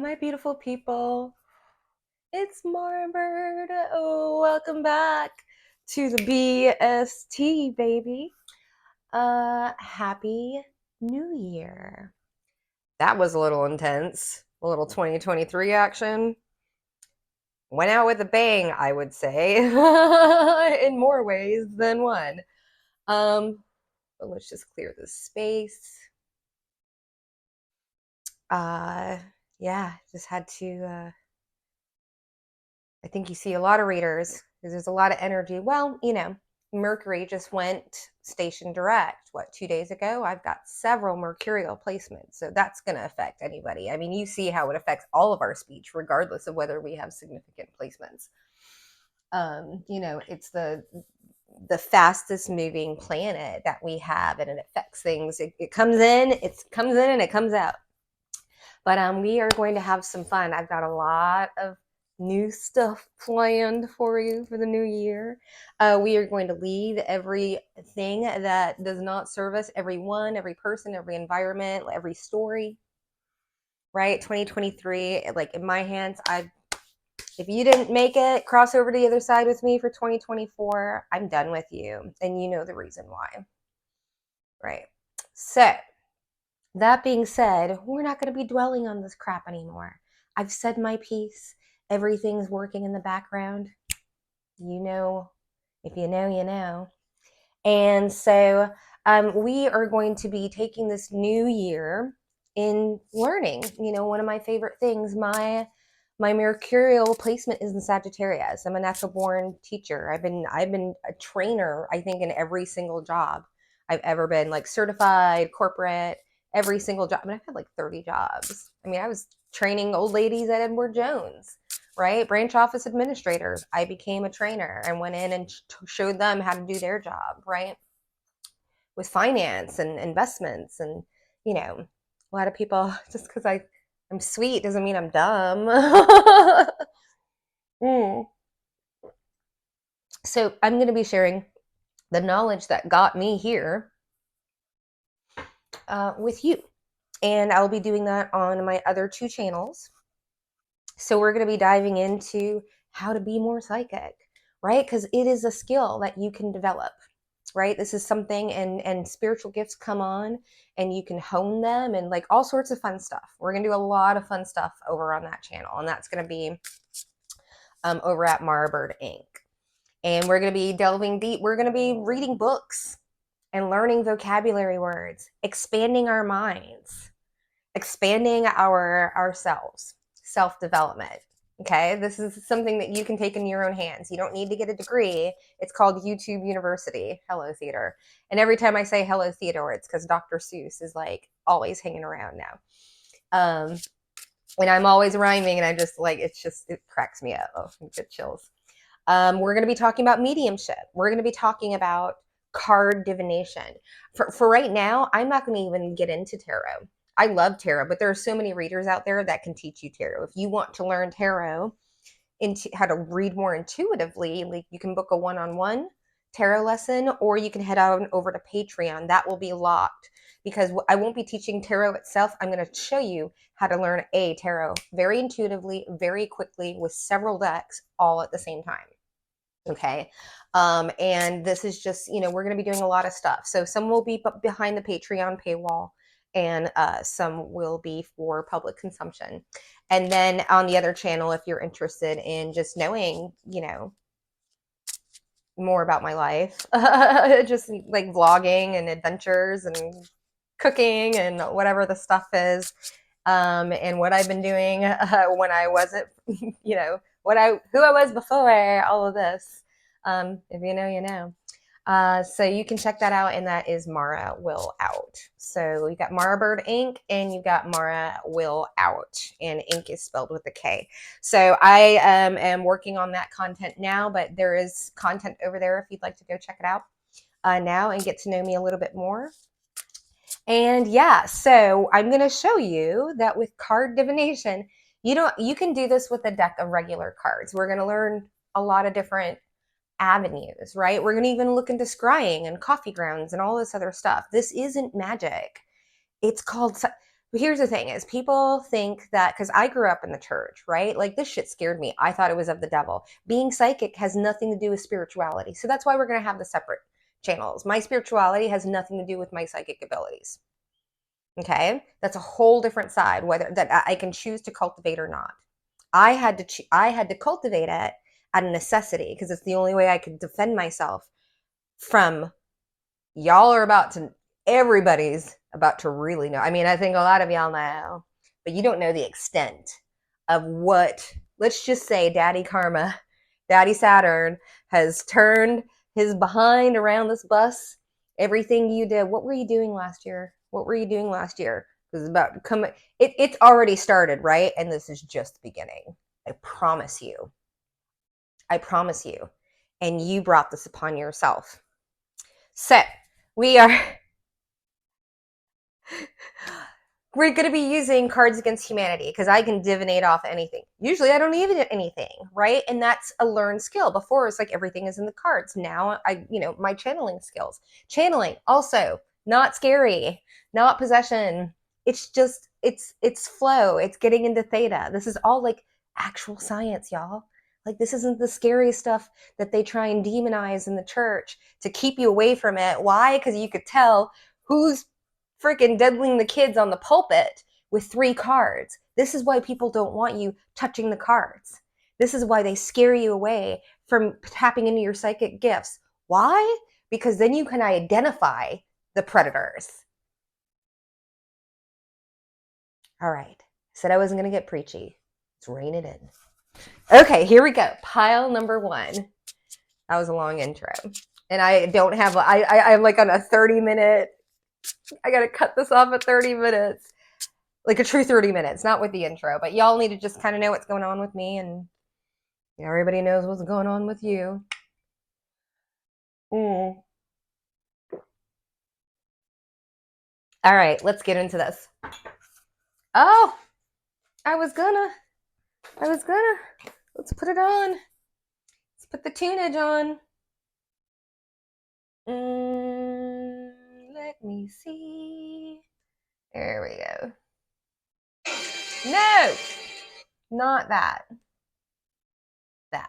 my beautiful people. It's Marbird. Oh, welcome back to the BST, baby. Happy New Year. That was a little intense. A little 2023 action. Went out with a bang, I would say, in more ways than one. But let's just clear this space. Yeah, just had to I think you see a lot of readers because there's a lot of energy. Well, Mercury just went station direct, 2 days ago? I've got several mercurial placements, so that's going to affect anybody. I mean, you see how it affects all of our speech, regardless of whether we have significant placements. It's the fastest moving planet that we have, and it affects things. It comes in, and it comes out. But we are going to have some fun. I've got a lot of new stuff planned for you for the new year. We are going to leave everything that does not serve us, everyone, every person, every environment, every story, right? 2023, like in my hands, if you didn't make it, cross over to the other side with me for 2024, I'm done with you. And you know the reason why, right? So that being said, we're not going to be dwelling on this crap anymore. I've said my piece. Everything's working in the background. You know, if you know, you know. And so we are going to be taking this new year in learning. One of my favorite things, my mercurial placement is in Sagittarius. I'm a natural born teacher. I've been a trainer, I think, in every single job I've ever been, like certified, corporate, every single job. I mean, I've had like 30 jobs. I mean, I was training old ladies at Edward Jones, right? Branch office administrators. I became a trainer and went in and showed them how to do their job, right? With finance and investments. And, a lot of people, just because I'm sweet doesn't mean I'm dumb. So I'm going to be sharing the knowledge that got me here with you. And I'll be doing that on my other two channels. So we're going to be diving into how to be more psychic, right? Because it is a skill that you can develop, right? This is something, and spiritual gifts come on and you can hone them and like all sorts of fun stuff. We're going to do a lot of fun stuff over on that channel. And that's going to be over at Marbird Inc. And we're going to be delving deep. We're going to be reading books and learning vocabulary words, expanding our minds, expanding ourselves, self-development. Okay, this is something that you can take in your own hands. You don't need to get a degree. It's called YouTube University. Hello, theater. And every time I say hello, theater, it's because Dr. Seuss is like always hanging around now. And I'm always rhyming, and I just like, it cracks me up. Oh, I get chills. We're going to be talking about mediumship. We're going to be talking about card divination. For right now, I'm not going to even get into tarot. I love tarot, but there are so many readers out there that can teach you tarot. If you want to learn tarot, into how to read more intuitively, like you can book a one-on-one tarot lesson, or you can head on over to Patreon. That will be locked because I won't be teaching tarot itself. I'm going to show you how to learn a tarot very intuitively, very quickly, with several decks all at the same time. Okay. And this is just, we're going to be doing a lot of stuff. So some will be behind the Patreon paywall, and some will be for public consumption. And then on the other channel, if you're interested in just knowing, more about my life, just like vlogging and adventures and cooking and whatever the stuff is, and what I've been doing when I wasn't, who I was before all of this. If you know, you know. So you can check that out, and that is Mara Will Out. So you got Marbird Inc. and you got Mara Will Out, and Inc. is spelled with a K. So I am working on that content now, but there is content over there if you'd like to go check it out now and get to know me a little bit more. And yeah, so I'm going to show you that with card divination, you can do this with a deck of regular cards. We're going to learn a lot of different avenues, right? We're going to even look into scrying and coffee grounds and all this other stuff. This isn't magic. It's called, here's the thing is people think that, because I grew up in the church, right? Like this shit scared me. I thought it was of the devil. Being psychic has nothing to do with spirituality. So that's why we're going to have the separate channels. My spirituality has nothing to do with my psychic abilities. Okay? That's a whole different side, whether that I can choose to cultivate or not. I had to cultivate it out of necessity because it's the only way I could defend myself from y'all are about to, everybody's about to really know. I mean, I think a lot of y'all know, but you don't know the extent of what, let's just say Daddy Karma, Daddy Saturn has turned his behind around this bus. Everything you did. What were you doing last year? What were you doing last year? It was about to come. It's already started, right? And this is just the beginning. I promise you. I promise you. And you brought this upon yourself. So we are we're going to be using Cards Against Humanity because I can divinate off anything. Usually I don't even anything, right? And that's a learned skill. Before it's like everything is in the cards. Now my channeling skills. Channeling also not scary, not possession. It's just it's flow. It's getting into theta. This is all like actual science, y'all. Like this isn't the scary stuff that they try and demonize in the church to keep you away from it. Why? Because you could tell who's freaking diddling the kids on the pulpit with 3 cards. This is why people don't want you touching the cards. This is why they scare you away from tapping into your psychic gifts. Why? Because then you can identify the predators. All right. I said I wasn't going to get preachy. Let's rein it in. Okay, here we go. Pile number 1. That was a long intro. And I don't have, I'm like on a 30-minute, I got to cut this off at 30 minutes. Like a true 30 minutes, not with the intro, but y'all need to just kind of know what's going on with me, and everybody knows what's going on with you. All right, let's get into this. Oh, I was gonna. Let's put it on. Let's put the tunage on. Let me see. There we go. No, not that. That.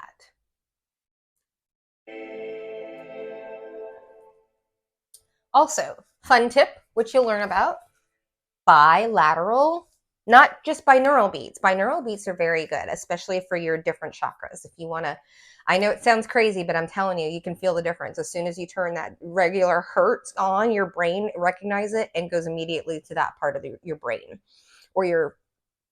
Also, fun tip, which you'll learn about, bilateral, not just binaural beats. Binaural beats are very good, especially for your different chakras. If you want to, I know it sounds crazy, but I'm telling you, you can feel the difference. As soon as you turn that regular hertz on, your brain recognizes it and goes immediately to that part of your brain or your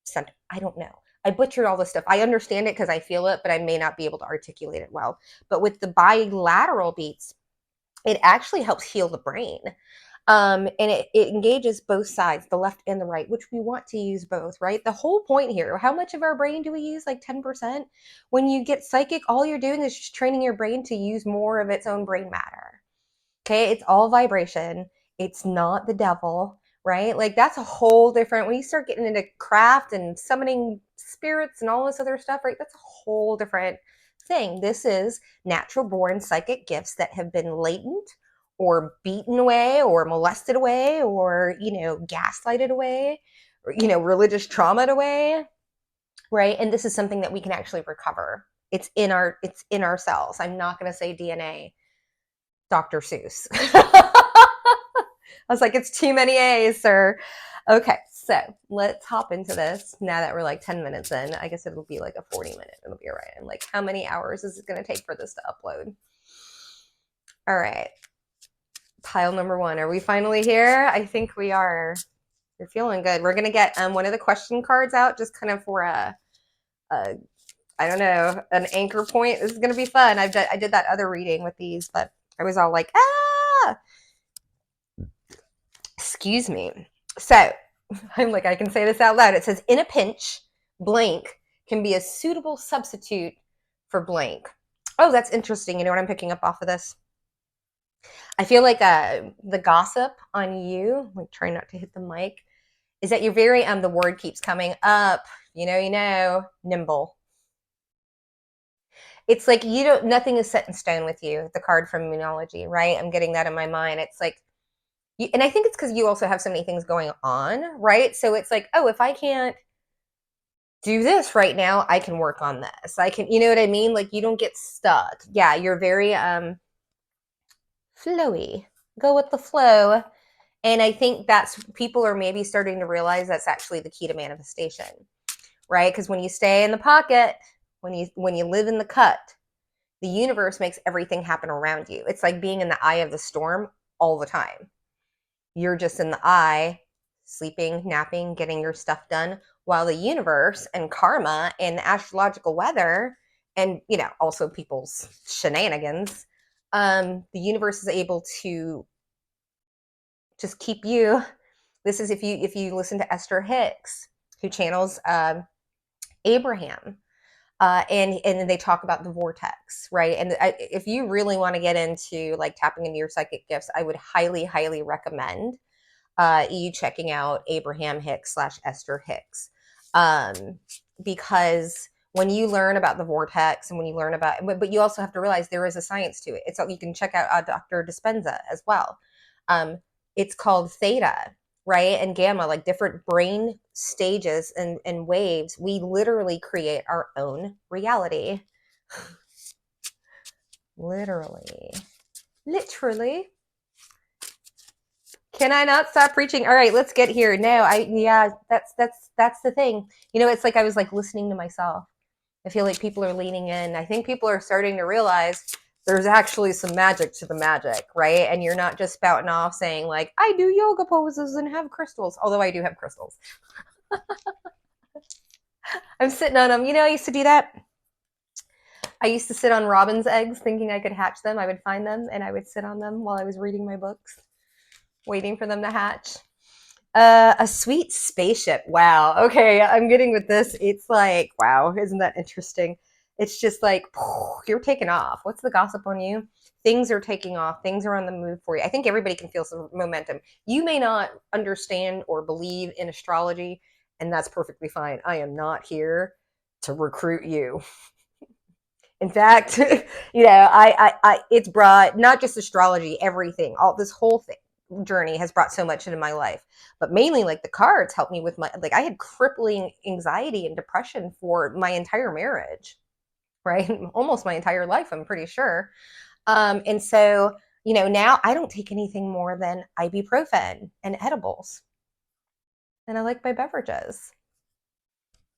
center. I don't know. I butchered all this stuff. I understand it because I feel it, but I may not be able to articulate it well. But with the bilateral beats, it actually helps heal the brain. And it engages both sides, the left and the right, which we want to use both, right? The whole point here, how much of our brain do we use? Like 10%. When you get psychic, all you're doing is just training your brain to use more of its own brain matter. Okay, it's all vibration. It's not the devil, right? Like that's a whole different, when you start getting into craft and summoning spirits and all this other stuff, right? That's a whole different thing. This is natural born psychic gifts that have been latent or beaten away or molested away or, gaslighted away or, religious trauma away, right? And this is something that we can actually recover. It's in our cells. I'm not going to say DNA. Dr. Seuss. I was like, it's too many A's, sir. Okay, so let's hop into this now that we're like 10 minutes in. I guess it'll be like a 40-minute. It'll be all right. I'm like, how many hours is it going to take for this to upload? All right. Pile number 1. Are we finally here? I think we are. You're feeling good. We're going to get one of the question cards out just kind of for a I don't know, an anchor point. This is going to be fun. I did that other reading with these, but I was all like, excuse me. So I'm like, I can say this out loud. It says, in a pinch, blank can be a suitable substitute for blank. Oh, that's interesting. You know what I'm picking up off of this? I feel like the gossip on you, like trying not to hit the mic, is that you're very, the word keeps coming up, nimble. It's like, nothing is set in stone with you. The card from Moonology, right? I'm getting that in my mind. It's like, And I think it's because you also have so many things going on, right? So it's like, oh, if I can't do this right now, I can work on this. I can, you know what I mean? Like you don't get stuck. Yeah, you're very flowy. Go with the flow. And I think that's people are maybe starting to realize that's actually the key to manifestation, right? Because when you stay in the pocket, when you live in the cut, the universe makes everything happen around you. It's like being in the eye of the storm all the time. You're just in the eye, sleeping, napping, getting your stuff done, while the universe and karma and the astrological weather and, you know, also people's shenanigans, the universe is able to just keep you. This is if you listen to Esther Hicks, who channels Abraham, and they talk about the vortex, right? And if you really want to get into like tapping into your psychic gifts, I would highly recommend you checking out Abraham Hicks / Esther Hicks, because when you learn about the vortex and when you learn about, but you also have to realize there is a science to it. It's you can check out Dr. Dispenza as well. It's called theta, right? And gamma, like different brain stages and waves. We literally create our own reality. Literally. Can I not stop preaching? All right, let's get here. No, yeah, that's the thing. You know, it's like I was like listening to myself. I feel like people are leaning in. I think people are starting to realize there's actually some magic to the magic, right? And you're not just spouting off saying like, I do yoga poses and have crystals, although I do have crystals. I'm sitting on them. You know, I used to do that. I used to sit on robin's eggs thinking I could hatch them. I would find them and I would sit on them while I was reading my books, waiting for them to hatch. A sweet spaceship. Wow. Okay, I'm getting with this. It's like, wow, isn't that interesting? It's just like, you're taking off. What's the gossip on you? Things are taking off. Things are on the move for you. I think everybody can feel some momentum. You may not understand or believe in astrology, and that's perfectly fine. I am not here to recruit you. In fact, you know, it's brought not just astrology, everything, all this whole thing journey has brought so much into my life, but mainly like the cards helped me with my, like I had crippling anxiety and depression for my entire marriage, right? Almost my entire life, I'm pretty sure. And so, you know, now I don't take anything more than ibuprofen and edibles. And I like my beverages.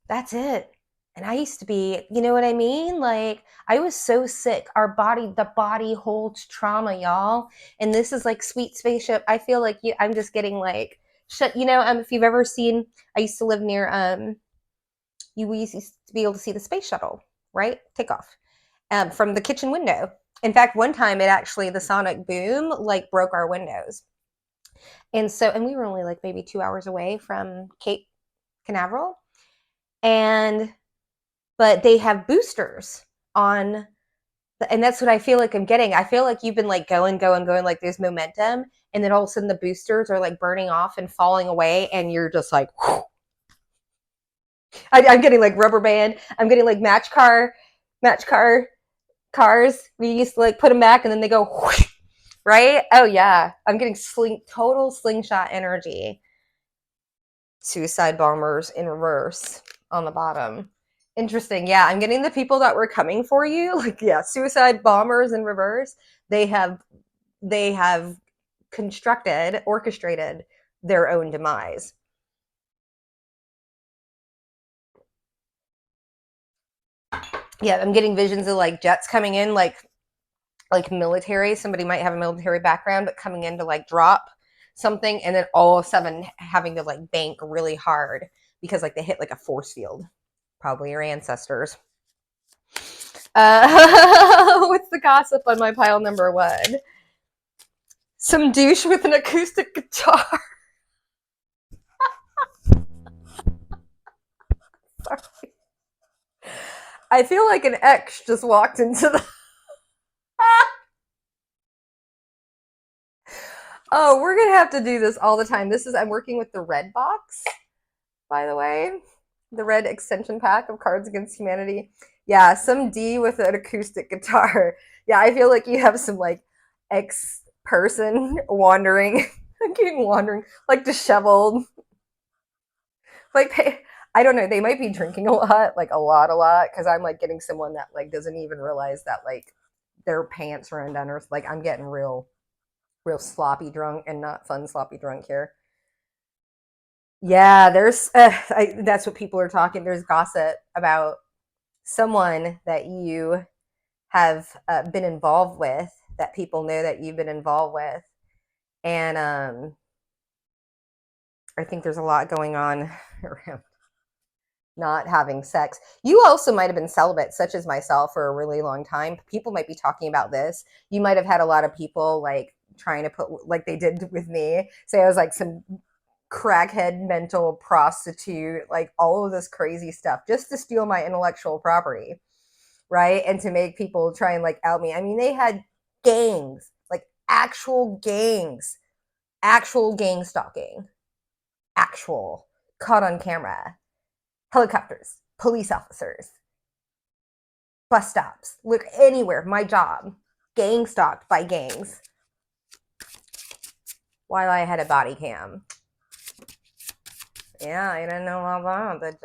That's it. And I used to be, you know what I mean? Like I was so sick. The body holds trauma, y'all. And this is like sweet spaceship. I feel like I'm just getting like shut. You know, if you've ever seen, I used to live near, you used to be able to see the space shuttle, right? Take off from the kitchen window. In fact, one time the sonic boom like broke our windows. And we were only like maybe 2 hours away from Cape Canaveral. But they have boosters on, and that's what I feel like I'm getting. I feel like you've been like going, like there's momentum, and then all of a sudden the boosters are like burning off and falling away, and you're just like, I'm getting like rubber band. I'm getting like match car cars. We used to like put them back, and then they go, whoosh, right? Oh yeah, I'm getting total slingshot energy. Suicide bombers in reverse on the bottom. Interesting. Yeah, I'm getting the people that were coming for you. Like, yeah, suicide bombers in reverse. They have orchestrated their own demise. Yeah, I'm getting visions of like jets coming in, like military. Somebody might have a military background, but coming in to like drop something, and then all of a sudden having to like bank really hard because like they hit like a force field. Probably your ancestors. What's the gossip on my pile number 1? Some douche with an acoustic guitar. Sorry. I feel like an ex just walked into the. Oh, we're gonna have to do this all the time. I'm working with the red box, by the way. The red extension pack of Cards Against Humanity. Yeah, some D with an acoustic guitar. Yeah, I feel like you have some like ex person wandering I'm getting wandering, like disheveled. Like I don't know, they might be drinking a lot, like a lot, because I'm like getting someone that like doesn't even realize that like their pants are undone, or like I'm getting real sloppy drunk, and not fun sloppy drunk here. Yeah, that's what people are talking. There's gossip about someone that you have been involved with, that people know that you've been involved with, and I think there's a lot going on around not having sex. You also might have been celibate, such as myself, for a really long time. People might be talking about this. You might have had a lot of people like trying to put, like they did with me, say I was like some crackhead mental prostitute, like all of this crazy stuff just to steal my intellectual property, right? And to make people try and like out me. I mean, they had gangs, like actual gang stalking, actual, caught on camera, helicopters, police officers, bus stops, look anywhere, my job, gang stalked by gangs while I had a body cam. Yeah, I didn't know all that, did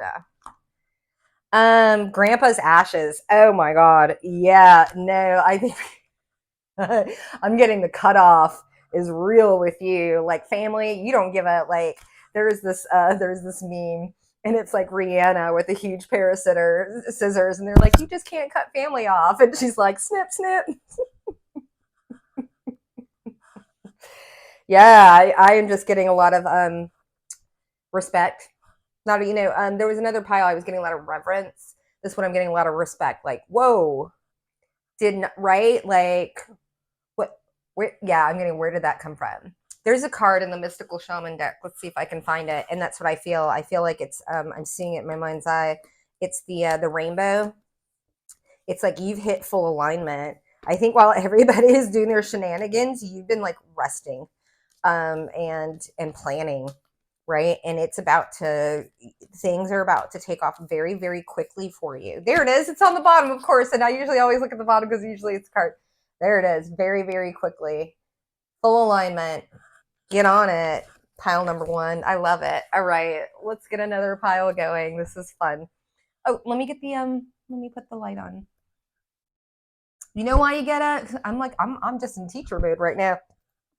ya? Grandpa's ashes. Oh my god. Yeah, no, I think I'm getting the cutoff is real with you. Like family, you don't give a like. There's this meme, and it's like Rihanna with a huge pair of scissors, and they're like, you just can't cut family off, and she's like, snip, snip. Yeah, I am just getting a lot of respect. Not there was another pile I was getting a lot of reverence. This one I'm getting a lot of respect. Like, whoa, didn't right? Like, what? Where? Yeah, I'm getting. Where did that come from? There's a card in the Mystical Shaman deck. Let's see if I can find it. And that's what I feel. I feel like it's. I'm seeing it in my mind's eye. It's the rainbow. It's like you've hit full alignment. I think while everybody is doing their shenanigans, you've been like resting, and planning, right? And things are about to take off very, very quickly for you. There it is. It's on the bottom, of course. And I usually always look at the bottom because usually it's a card. There it is. Very, very quickly. Full alignment. Get on it. Pile number one. I love it. All right. Let's get another pile going. This is fun. Oh, let me put the light on. You know why you get it? I'm just in teacher mode right now.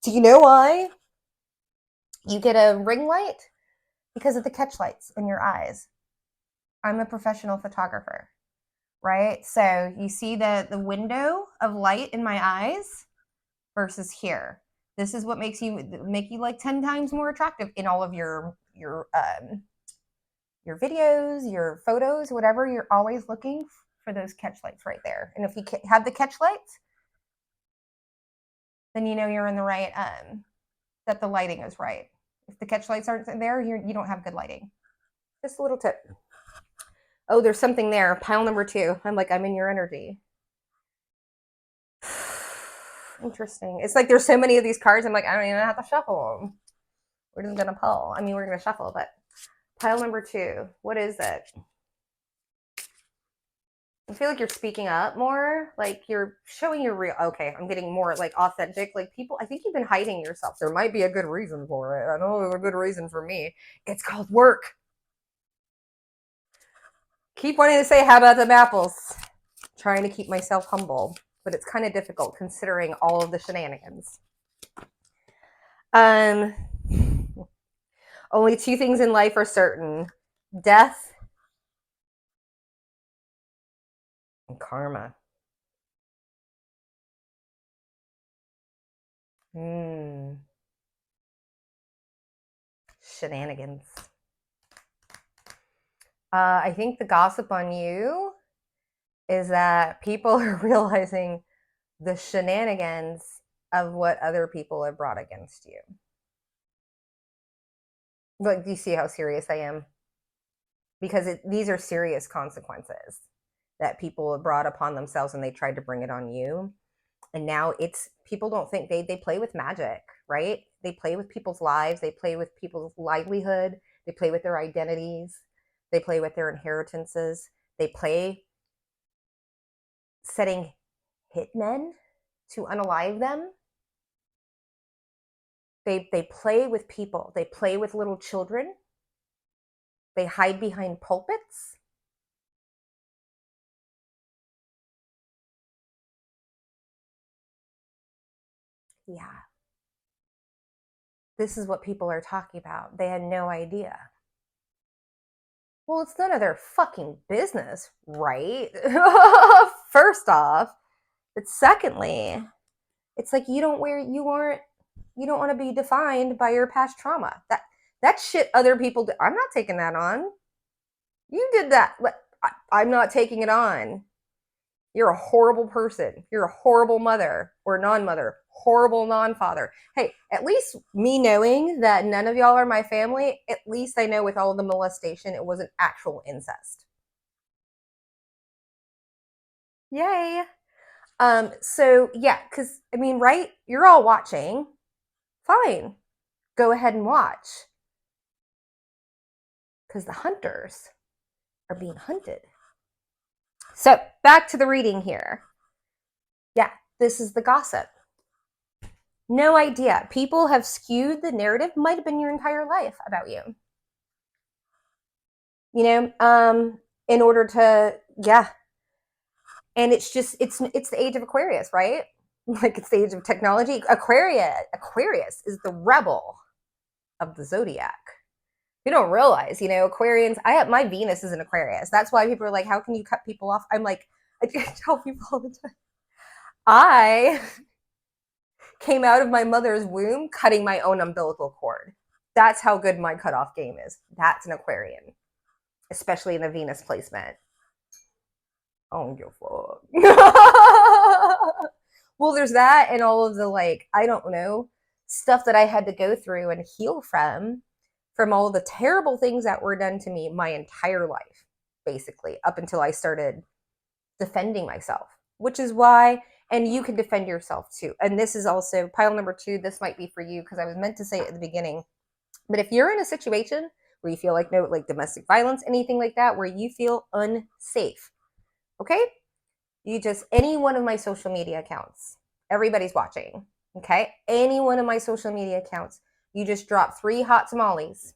Do you know why you get a ring light? Because of the catch lights in your eyes. I'm a professional photographer, right? So you see the window of light in my eyes versus here. This is what make you like 10 times more attractive in all of your videos, your photos, whatever. You're always looking for those catch lights right there. And if you have the catch lights, then you know you're in the right that the lighting is right. If the catch lights aren't there, you don't have good lighting. Just a little tip. Oh, there's something there. Pile number two. I'm in your energy. Interesting. It's like there's so many of these cards. I'm like, I don't even have to shuffle them. We're just gonna pull. I mean, we're gonna shuffle, but pile number two. What is it? I feel like you're speaking up more. Like you're showing your real. Okay, I'm getting more like authentic. Like people, I think you've been hiding yourself. There might be a good reason for it. I know there's a good reason for me. It's called work. Keep wanting to say, how about them apples? Trying to keep myself humble, but it's kind of difficult considering all of the shenanigans. Only two things in life are certain: death and karma. Shenanigans. I think the gossip on you is that people are realizing the shenanigans of what other people have brought against you. But do you see how serious I am? Because these are serious consequences that people have brought upon themselves, and they tried to bring it on you. And now it's people don't think they play with magic, right? They play with people's lives, they play with people's livelihood, they play with their identities, they play with their inheritances, they play setting hitmen to unalive them. They play with people. They play with little children. They hide behind pulpits. Yeah. This is what people are talking about. They had no idea. Well, it's none of their fucking business, right? First off. But secondly, it's like you don't want to be defined by your past trauma. That shit other people do. I'm not taking that on. You did that. I'm not taking it on. You're a horrible person. You're a horrible mother or non-mother, horrible non-father. Hey, at least me knowing that none of y'all are my family, at least I know with all the molestation, it wasn't actual incest. Yay. So yeah, because I mean, right? You're all watching. Fine. Go ahead and watch. Because the hunters are being hunted. So back to the reading here. Yeah, this is the gossip. No idea. People have skewed the narrative, might have been your entire life about you. You know, in order to, yeah. And it's the age of Aquarius, right? Like it's the age of technology. Aquarius is the rebel of the zodiac. You don't realize, you know, Aquarians, my Venus is an Aquarius. That's why people are like, how can you cut people off? I'm like, I tell people all the time. I came out of my mother's womb cutting my own umbilical cord. That's how good my cutoff game is. That's an Aquarian, especially in a Venus placement. I don't give a fuck. Well, there's that and all of the, like, I don't know, stuff that I had to go through and heal from all the terrible things that were done to me my entire life, basically, up until I started defending myself, which is why, and you can defend yourself too. And this is also pile number 2. This might be for you because I was meant to say it at the beginning. But if you're in a situation where you feel like domestic violence, anything like that, where you feel unsafe, okay? You just, any one of my social media accounts, everybody's watching, okay? Any one of my social media accounts, you just drop 3 hot tamales,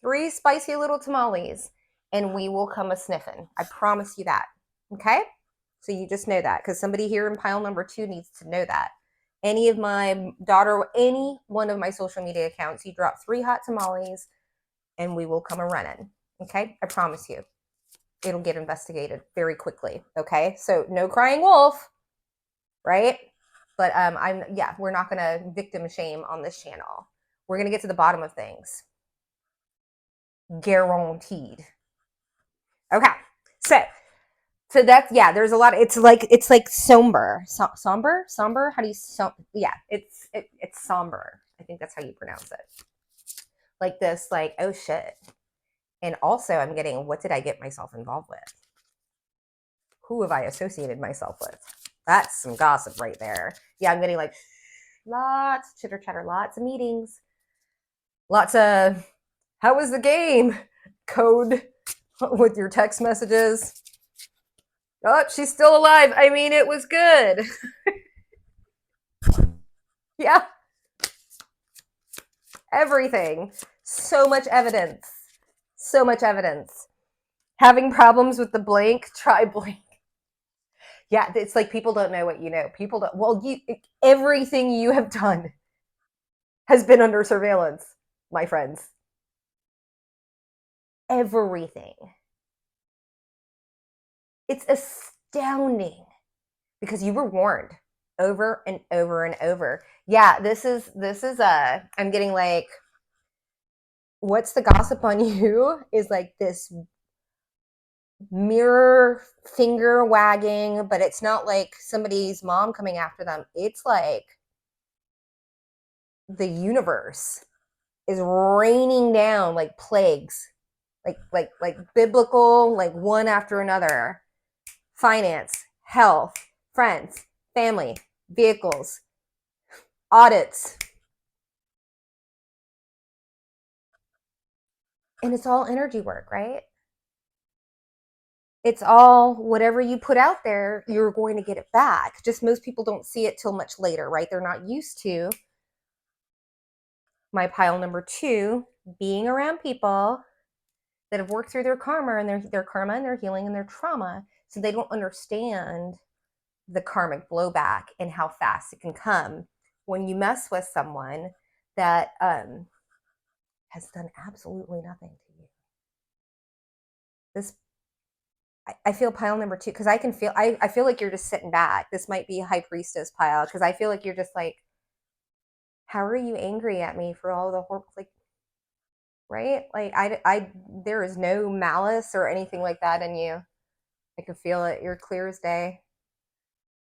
3 spicy little tamales, and we will come a sniffing. I promise you that, okay? So you just know that, because somebody here in pile number 2 needs to know that. Any of my daughter, any one of my social media accounts, you drop 3 hot tamales, and we will come a running, okay? I promise you. It'll get investigated very quickly, okay? So no crying wolf, right? But we're not gonna victim shame on this channel. We're gonna get to the bottom of things. Guaranteed. Okay, so that's, yeah, there's a lot of, it's like somber. Somber? How do you, yeah, it's somber. I think that's how you pronounce it. Like this, like, oh shit. And also I'm getting, what did I get myself involved with? Who have I associated myself with? That's some gossip right there. Yeah, I'm getting like lots of chitter chatter, lots of meetings, lots of, how was the game? Code with your text messages. Oh, she's still alive. I mean, it was good. Yeah. Everything. So much evidence. So much evidence. Having problems with the blank, try blank. Yeah, it's like people don't know what you know. People don't, well, everything you have done has been under surveillance, my friends. Everything. It's astounding because you were warned over and over and over. Yeah, this is I'm getting like, what's the gossip on you is like this mirror finger wagging, but it's not like somebody's mom coming after them. It's like the universe is raining down like plagues, like biblical, like one after another. Finance, health, friends, family, vehicles, audits. And it's all energy work, right? It's all whatever you put out there, you're going to get it back. Just most people don't see it till much later, right? They're not used to My pile number 2, being around people that have worked through their karma and their karma and their healing and their trauma, so they don't understand the karmic blowback and how fast it can come when you mess with someone that has done absolutely nothing to you. This, I feel pile number 2, because I feel like you're just sitting back. This might be High Priestess pile, because I feel like you're just like, how are you angry at me for all the horrible, like, right? Like, there is no malice or anything like that in you. I can feel it. You're clear as day.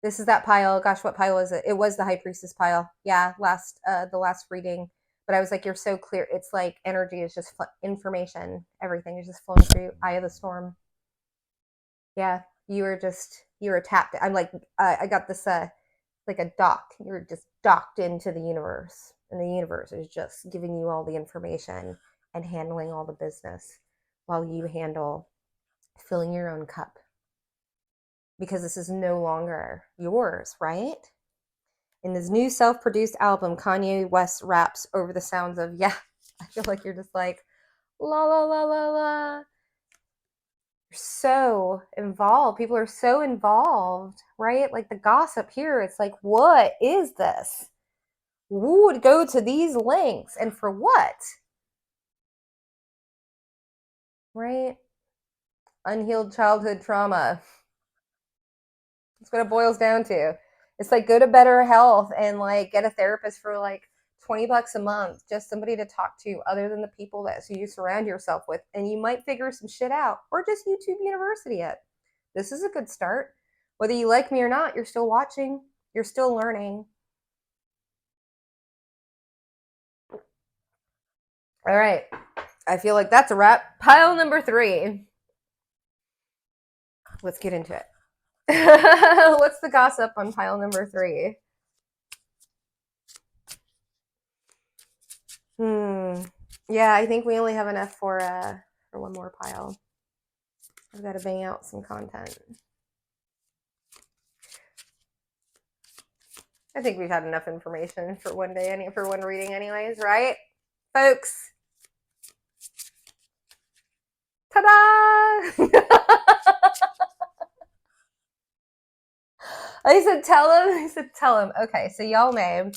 This is that pile. Gosh, what pile was it? It was the High Priestess pile. Yeah, the last reading. But I was like, you're so clear. It's like energy is just information. Everything is just flowing through. Eye of the storm. Yeah, you were tapped. I'm like, I got this like a dock. You're just docked into the universe, and the universe is just giving you all the information and handling all the business while you handle filling your own cup, because this is no longer yours, right? In his new self-produced album, Kanye West raps over the sounds of, yeah, I feel like you're just like, la, la, la, la, la. You're so involved. People are so involved, right? Like the gossip here, it's like, what is this? Who would go to these lengths and for what? Right? Unhealed childhood trauma. That's what it boils down to. It's like, go to Better Health and like get a therapist for like $20 a month, just somebody to talk to other than the people that you surround yourself with, and you might figure some shit out. Or just YouTube University it. This is a good start. Whether you like me or not, you're still watching, you're still learning. All right, I feel like that's a wrap. Pile number 3. Let's get into it. What's the gossip on pile number 3? Yeah, I think we only have enough for one more pile. I've got to bang out some content. I think we've had enough information for one day, for one reading anyways, right? Folks. Ta-da! I said, tell him. Okay, so y'all know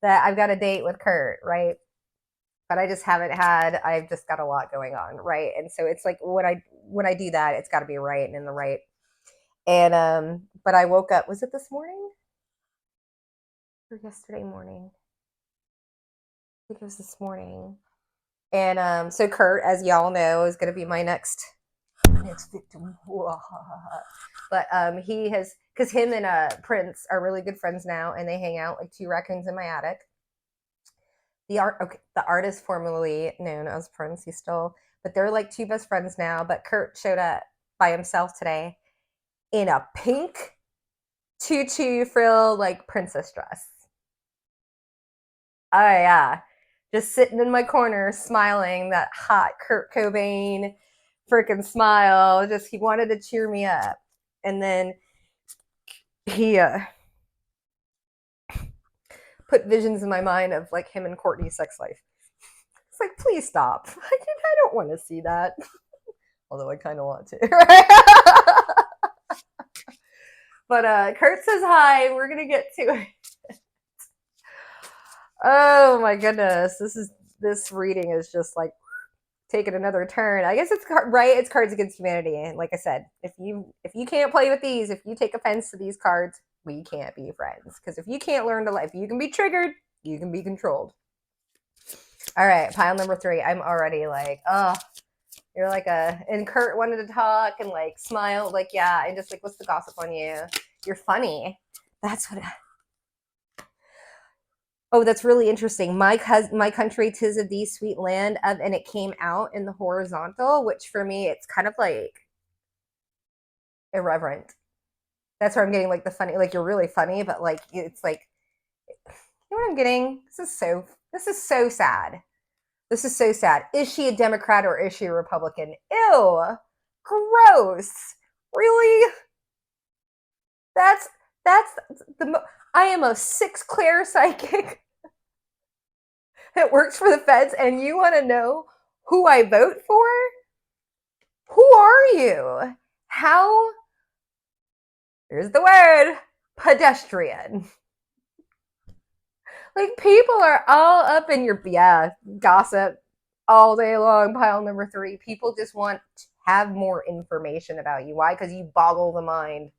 that I've got a date with Kurt, right? But I just haven't had, I've just got a lot going on, right? And so it's like when I do that, it's got to be right and in the right. And but I woke up, was it this morning or yesterday morning? I think it was this morning. And so Kurt, as y'all know, is going to be my next victim. But he has, because him and Prince are really good friends now, and they hang out like 2 raccoons in my attic. The artist formerly known as Prince, he's still, but they're like 2 best friends now. But Kurt showed up by himself today in a pink tutu frill like princess dress. Oh yeah, just sitting in my corner smiling, that hot Kurt Cobain freaking smile. Just, he wanted to cheer me up. And then he put visions in my mind of like him and Courtney's sex life. It's like, please stop. I don't want to see that. Although I kind of want to. But Kurt says hi. We're going to get to it. Oh my goodness. This reading is just like taking another turn. I guess it's right. It's Cards Against Humanity. And like I said, if you can't play with these, if you take offense to these cards, we can't be friends. Because if you can't learn to live, you can be triggered, you can be controlled. All right, pile number 3. I'm already like, oh, you're like and Kurt wanted to talk and like smile, like, yeah, and just like, what's the gossip on you? You're funny. That's what. Oh, that's really interesting. My country, 'tis of thee, sweet land of, and it came out in the horizontal, which for me, it's kind of like irreverent. That's where I'm getting like the funny, like, you're really funny, but like, it's like, you know what I'm getting? This is so sad. This is so sad. Is she a Democrat or is she a Republican? Ew, gross. Really? That's I am a 6 Claire psychic. that works for the feds, and you want to know who I vote for? Who are you? How, here's the word, pedestrian. Like, people are all up in your, gossip all day long. Pile number 3. People just want to have more information about you. Why? Because you boggle the mind.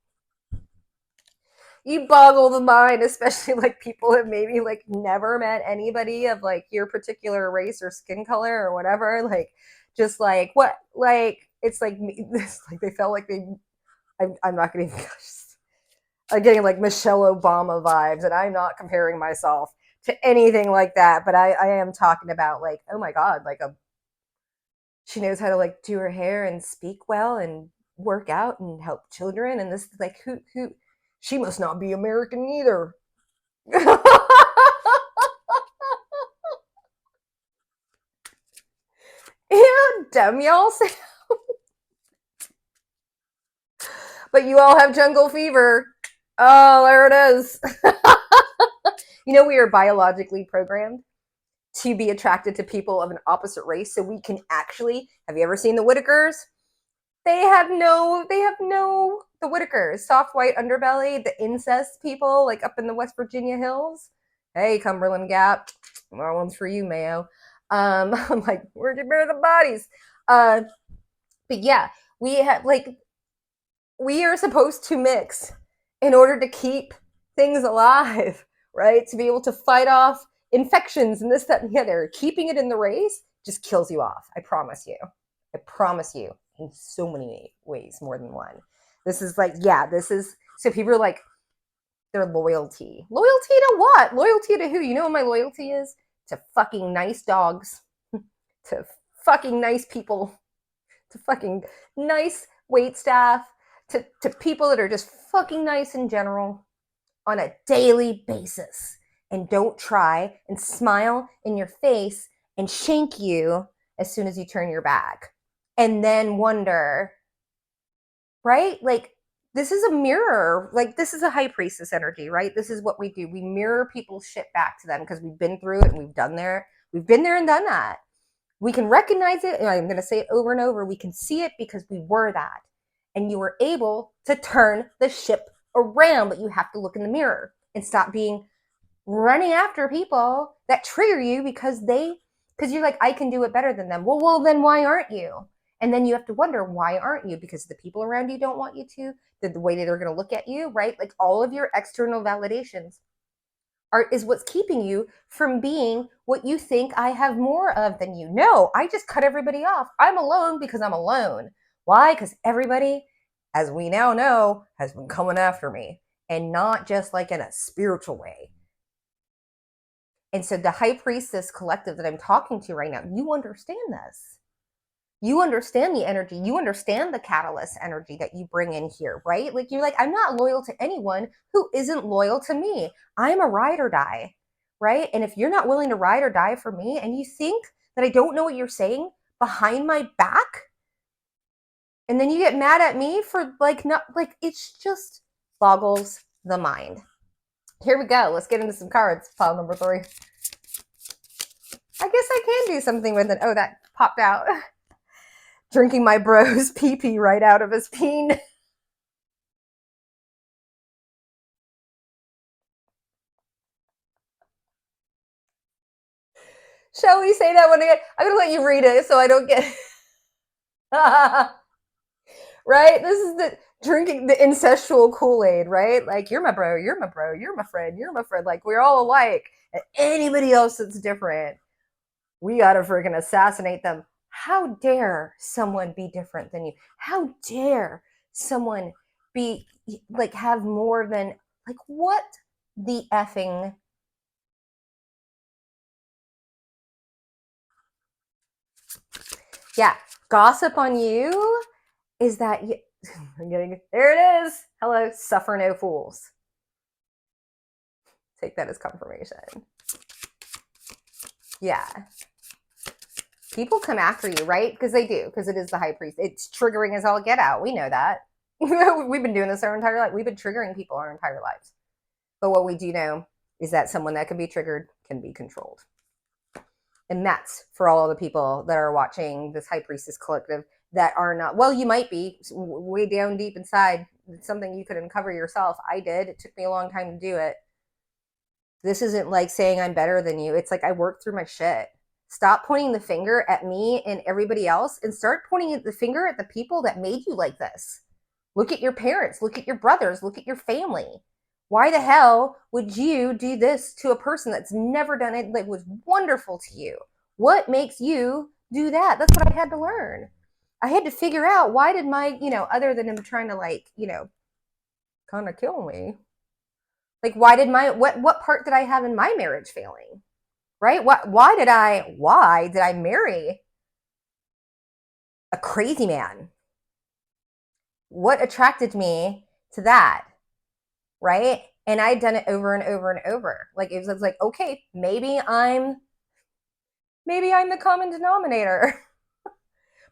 You boggle the mind, especially like people that maybe like never met anybody of like your particular race or skin color or whatever. Like, just like, what? Like, it's like, this, like they felt like they, I'm not going to even, I'm getting like Michelle Obama vibes, and I'm not comparing myself to anything like that, but I am talking about like, oh my God, like she knows how to like do her hair and speak well and work out and help children, and this, like, who, she must not be American either. You know how dumb y'all sound? But you all have jungle fever. Oh, there it is. You know, we are biologically programmed to be attracted to people of an opposite race, so we can actually, have you ever seen the Whitakers? They have no, the Whitakers, soft white underbelly, the incest people, like up in the West Virginia hills. Hey, Cumberland Gap, that one's for you, Mayo. I'm like, where'd you bury the bodies? But yeah, we have like, we are supposed to mix in order to keep things alive, right? To be able to fight off infections and this, that, and the other. Keeping it in the race just kills you off. I promise you. I promise you, in so many ways, more than one. This is like, yeah, this is, so people are like, their loyalty. Loyalty to what? Loyalty to who? You know what my loyalty is? To fucking nice dogs, to fucking nice people, to fucking nice wait staff, to people that are just fucking nice in general on a daily basis, and don't try and smile in your face and shank you as soon as you turn your back and then wonder, right? Like, this is a mirror. Like, this is a high priestess energy, right? This is what we do. We mirror people's shit back to them because we've been through it and we've been there and done that. We can recognize it, and I'm going to say it over and over. We can see it because we were that. And you were able to turn the ship around, but you have to look in the mirror and stop being running after people that trigger you because you're like, I can do it better than them. Well, then why aren't you? And then you have to wonder, why aren't you? Because the people around you don't want you to, the way that they're going to look at you, right? Like, all of your external validations is what's keeping you from being what you think I have more of than you. No, I just cut everybody off. I'm alone because I'm alone. Why? Because everybody, as we now know, has been coming after me, and not just like in a spiritual way. And so the high priestess collective that I'm talking to right now, you understand this. You understand the energy. You understand the catalyst energy that you bring in here, right? Like, you're like, I'm not loyal to anyone who isn't loyal to me. I'm a ride or die, right? And if you're not willing to ride or die for me, and you think that I don't know what you're saying behind my back, and then you get mad at me for like, not like, it's just boggles the mind. Here we go. Let's get into some cards. Pile number 3. I guess I can do something with it. Oh, that popped out. Drinking my bro's pee-pee right out of his peen. Shall we say that one again? I'm going to let you read it so I don't get... Right? This is the drinking the incestual Kool-Aid, right? Like, you're my bro, you're my bro, you're my friend, you're my friend. Like, we're all alike. And anybody else that's different, we gotta freaking assassinate them. How dare someone be different than you? How dare someone be, like, have more than, like, what the effing... Yeah, gossip on you is that you... There it is. Hello, suffer no fools. Take that as confirmation. Yeah. People come after you, right? Because they do, because it is the high priest. It's triggering as all get out. We know that. We've been doing this our entire life. We've been triggering people our entire lives. But what we do know is that someone that can be triggered can be controlled. And that's for all of the people that are watching this High Priestess Collective that are not, well, you might be way down deep inside. It's something you could uncover yourself. I did. It took me a long time to do it. This isn't like saying I'm better than you. It's like I worked through my shit. Stop pointing the finger at me and everybody else and start pointing the finger at the people that made you like this. Look at your parents. Look at your brothers. Look at your family. Why the hell would you do this to a person that's never done it, like was wonderful to you? What makes you do that? That's what I had to learn. I had to figure out, why did my, other than him trying to like, kind of kill me. Like, why did what part did I have in my marriage failing? Right? Why did I marry a crazy man? What attracted me to that? Right? And I'd done it over and over and over. Like, it was like, okay, maybe I'm the common denominator.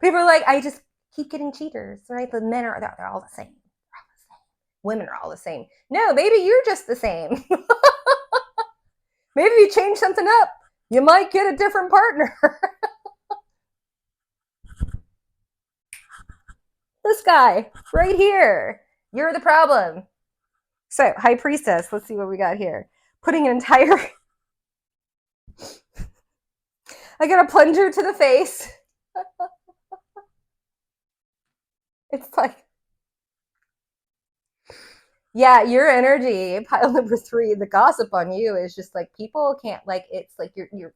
People are like, I just keep getting cheaters, right? The men are, they're all the same. They're all the same. Women are all the same. No, maybe you're just the same. Maybe if you change something up, you might get a different partner. This guy right here. You're the problem. So, High Priestess, let's see what we got here. Putting an entire... I got a plunger to the face. It's like... Yeah, your energy, pile number 3, the gossip on you is just like, people can't, like, it's like you're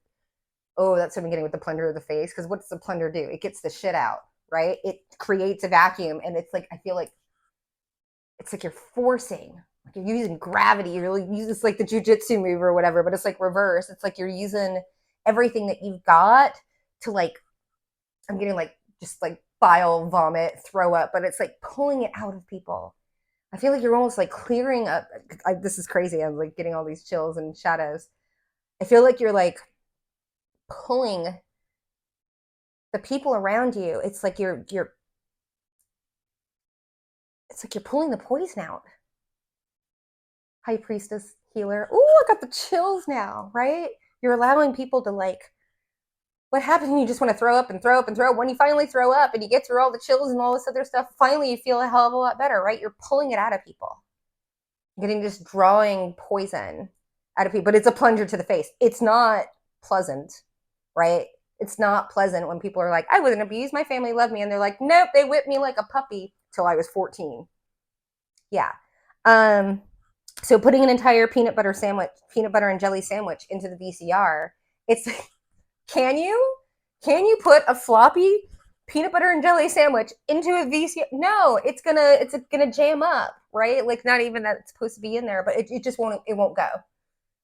oh, that's what I'm getting with the plunger to the face. Because what does the plunger do? It gets the shit out, right? It creates a vacuum. And it's like, I feel like it's like you're forcing, like you're using gravity. You're really using, it's like the jujitsu move or whatever, but it's like reverse. It's like you're using everything that you've got to, like, I'm getting like just like bile, vomit, throw up, but it's like pulling it out of people. I feel like you're almost like clearing up. This is crazy. I'm like getting all these chills and shadows. I feel like you're like pulling the people around you. It's like you're it's like you're pulling the poison out. High Priestess healer. Ooh, I got the chills now, right? You're allowing people to, like, what happens when you just want to throw up and throw up and throw up? When you finally throw up and you get through all the chills and all this other stuff, finally you feel a hell of a lot better, right? You're pulling it out of people. Getting, just drawing poison out of people. But it's a plunger to the face. It's not pleasant, right? It's not pleasant when people are like, I wasn't abused, my family loved me. And they're like, nope, they whipped me like a puppy till I was 14. Yeah. So putting an entire peanut butter and jelly sandwich into the VCR, it's like, can you put a floppy peanut butter and jelly sandwich into a VCR? No, it's gonna jam up, right? Like, not even that it's supposed to be in there, but it just won't go,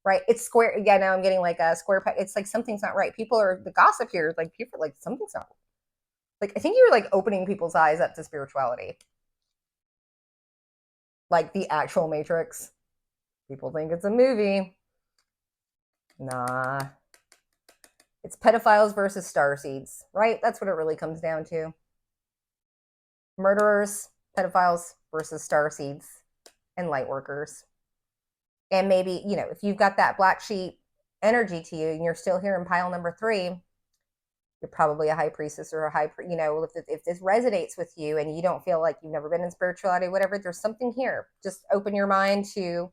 right? It's square. Yeah, now I'm getting like a square. It's like something's not right. People are, the gossip here, like, people are like, something's not, like, I think you're like opening people's eyes up to spirituality, like the actual Matrix. People think it's a movie. Nah. It's pedophiles versus starseeds, right? That's what it really comes down to. Murderers, pedophiles versus starseeds, and light workers. And maybe, if you've got that black sheep energy to you and you're still here in pile number 3, you're probably a high priestess or a high, if this resonates with you and you don't feel like you've never been in spirituality, whatever, there's something here. Just open your mind to,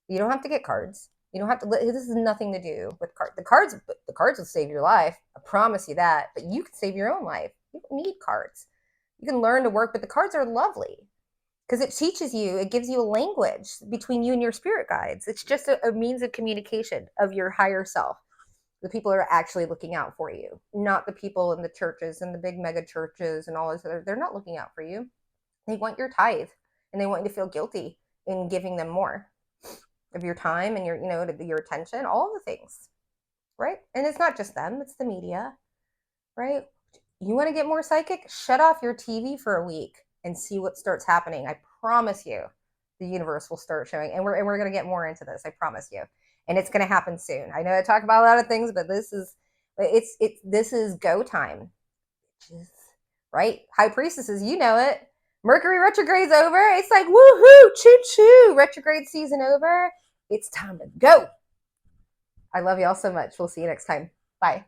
you don't have to get cards. You don't have to, this has nothing to do with cards. The cards will save your life. I promise you that. But you can save your own life. You don't need cards. You can learn to work, but the cards are lovely because it teaches you, it gives you a language between you and your spirit guides. It's just a means of communication of your higher self. The people are actually looking out for you, not the people in the churches and the big mega churches and all this other. They're not looking out for you. They want your tithe and they want you to feel guilty in giving them more of your time and your, your attention, all the things, right? And it's not just them, it's the media, right? You want to get more psychic? Shut off your TV for a week and see what starts happening. I promise you, the universe will start showing, and we're going to get more into this. I promise you, and it's going to happen soon. I know I talk about a lot of things, but this is go time, right? High priestesses, you know it. Mercury retrograde's over. It's like, woohoo, choo-choo, retrograde season over. It's time to go. I love y'all so much. We'll see you next time. Bye.